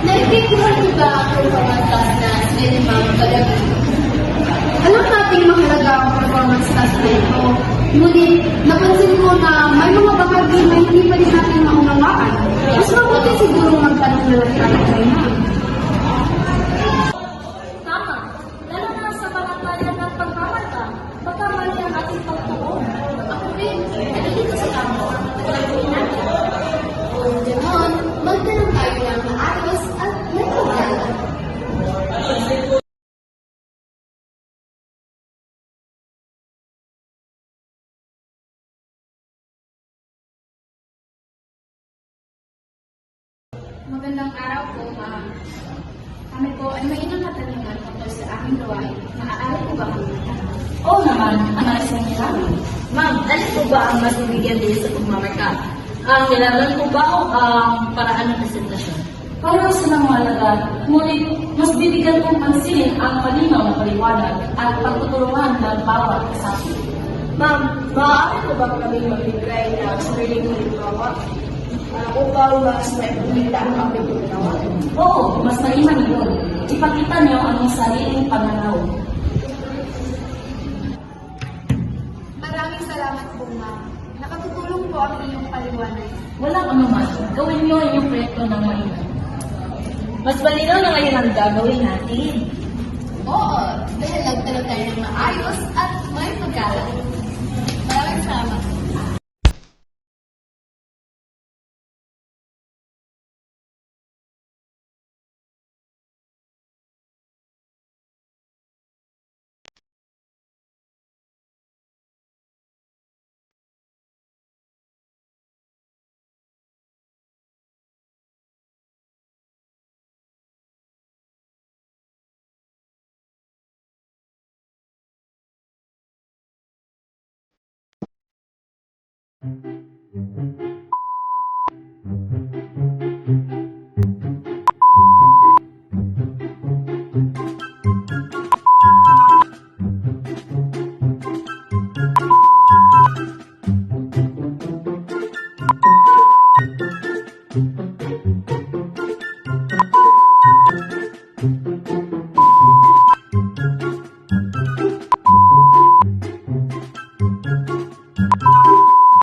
Naibigyan ko ba ang performance task na sila Ma'am kagabi? Alam nating mahalaga ang performance task na ito. Ngunit, napansin ko na may mga bahagi na hindi pa rin natin maunawaan. Mas mabuti siguro magtanong na lang tayo kay Ma'am. Tama. Lalo na sa pangalan ng pagmamarka, baka mali ang ating pagtuon. Ako rin, nalilito sa kamo ang gagawin natin. Kung ganoon, magtanong tayo ng maayos at may pagkala. Magandang araw po, ma'am. Kami po ay may ilang katanungan tungkol sa aming gawain. Maaari po ba kami magtanong? Oo naman, ang nais ng kailangan. Ma'am, alin po ba ang mas bibigyan din sa pagmamarka? Ang nilaban po ba o ang paraan ng presentasyon? Para sa mga mahalaga, ngunit mas bibigyan kong pansin ang malinaw na paliwanag at pagtuturuan ng bawat kasapi. Ma'am, maaari ko ba kami magbigay ng sariling halimbawa upang mas maipagkita ang aming pagkinawa? Oo, mas mainam yun. Ipakita niyo ang iyong sariling pananaw. Maraming salamat po, Ma'am. Nakatutulong po ang inyong paliwanag. Walang anuman, gawin niyo ang iyong proyekto ng mainam. Mas malinaw na ngayon ang gagawin natin. Oo, dahil nagtanong tayo ng maayos at may pagkala. Maraming salamat.